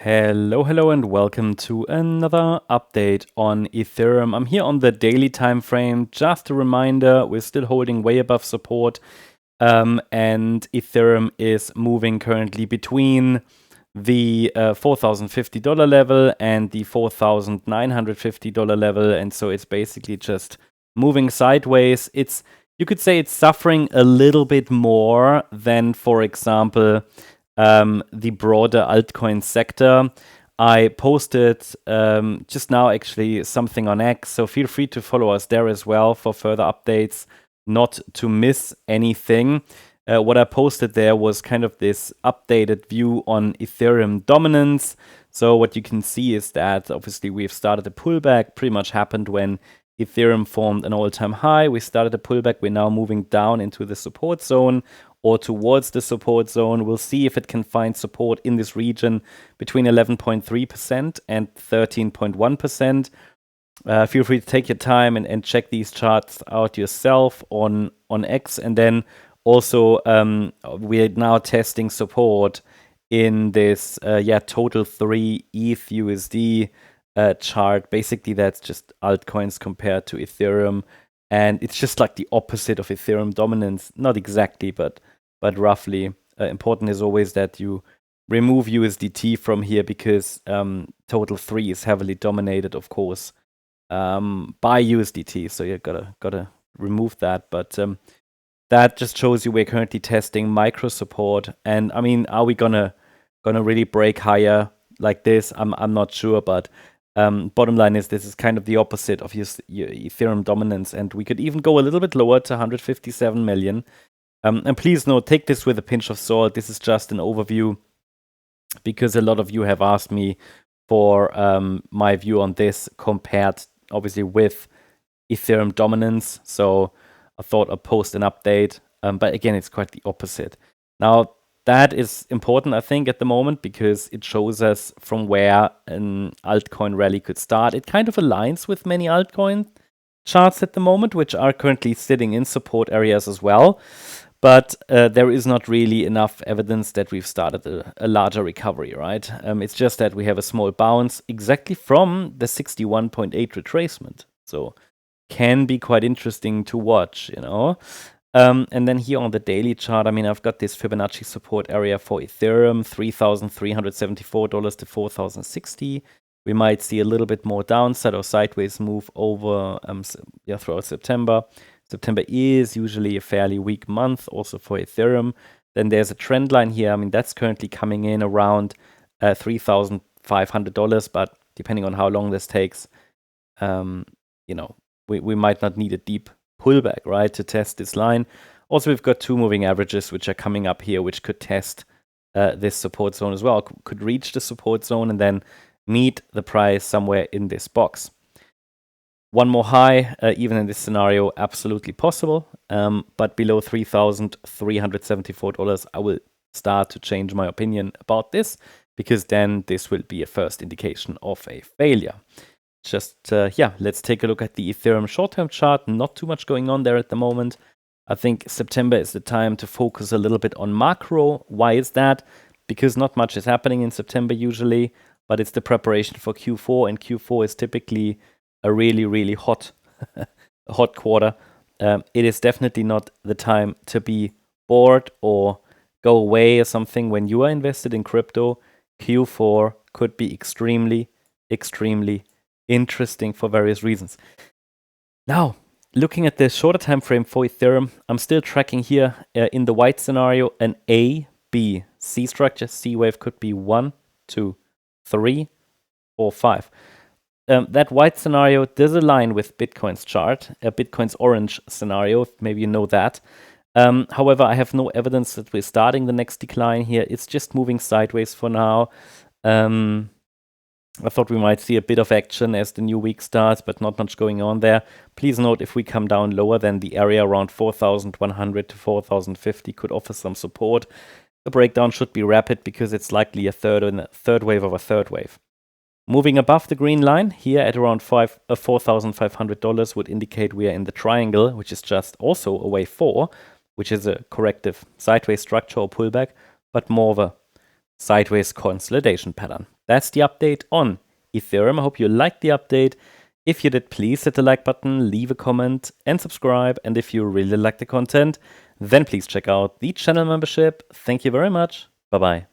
Hello, and welcome to another update on Ethereum. I'm here on the daily time frame. Just a reminder, we're still holding way above support, and Ethereum is moving currently between the $4,050 level and the $4,950 level, and so it's basically just moving sideways. You could say it's suffering a little bit more than, for example, the broader altcoin sector. I posted just now actually something on X, so feel free to follow us there as well for further updates, not to miss anything. What I posted there was kind of this updated view on Ethereum dominance. So what you can see is that obviously we've started a pullback, pretty much happened when Ethereum formed an all-time high. We started a pullback, we're now moving down into the support zone or towards the support zone. We'll see if it can find support in this region between 11.3% and 13.1%. Feel free to take your time and check these charts out yourself on X. And then also, we're now testing support in this total 3 ETH USD chart. Basically, that's just altcoins compared to Ethereum. And it's just like the opposite of Ethereum dominance. Not exactly, but roughly. Important is always that you remove USDT from here because total 3 is heavily dominated, of course, by USDT. So you gotta remove that. But that just shows you we're currently testing micro support. And I mean, are we gonna really break higher like this? I'm not sure, but bottom line is this is kind of the opposite of your Ethereum dominance, and we could even go a little bit lower to 157 million. And please note, take this with a pinch of salt. This is just an overview because a lot of you have asked me for my view on this compared, obviously, with Ethereum dominance. So I thought I'd post an update. But again, it's quite the opposite. Now, that is important, I think, at the moment because it shows us from where an altcoin rally could start. It kind of aligns with many altcoin charts at the moment, which are currently sitting in support areas as well. But there is not really enough evidence that we've started a larger recovery, right? It's just that we have a small bounce exactly from the 61.8 retracement. So can be quite interesting to watch, you know? And then here on the daily chart, I mean, I've got this Fibonacci support area for Ethereum, $3,374 to $4,060. We might see a little bit more downside or sideways move over throughout September. September is usually a fairly weak month also for Ethereum. Then there's a trend line here. I mean, that's currently coming in around $3,500, but depending on how long this takes, we might not need a deep pullback, right, to test this line. Also, we've got 2 moving averages which are coming up here, which could test this support zone as well, could reach the support zone and then meet the price somewhere in this box. One more high, even in this scenario, absolutely possible. But below $3,374, I will start to change my opinion about this because then this will be a first indication of a failure. Just, let's take a look at the Ethereum short-term chart. Not too much going on there at the moment. I think September is the time to focus a little bit on macro. Why is that? Because not much is happening in September usually, but it's the preparation for Q4, and Q4 is typically a really, really hot quarter. It is definitely not the time to be bored or go away or something. When you are invested in crypto, Q4 could be extremely, extremely interesting for various reasons. Now, looking at the shorter time frame for Ethereum, I'm still tracking here in the white scenario an A, B, C structure. C wave could be 1, 2, 3, 4, 5. That white scenario does align with Bitcoin's chart, Bitcoin's orange scenario, maybe you know that. However, I have no evidence that we're starting the next decline here. It's just moving sideways for now. I thought we might see a bit of action as the new week starts, but not much going on there. Please note, if we come down lower, then the area around 4,100 to 4,050 could offer some support. The breakdown should be rapid because it's likely a third wave of a third wave. Moving above the green line here at around $4,500 would indicate we are in the triangle, which is just also a wave 4, which is a corrective sideways structure or pullback, but more of a sideways consolidation pattern. That's the update on Ethereum. I hope you liked the update. If you did, please hit the like button, leave a comment, and subscribe. And if you really like the content, then please check out the channel membership. Thank you very much. Bye-bye.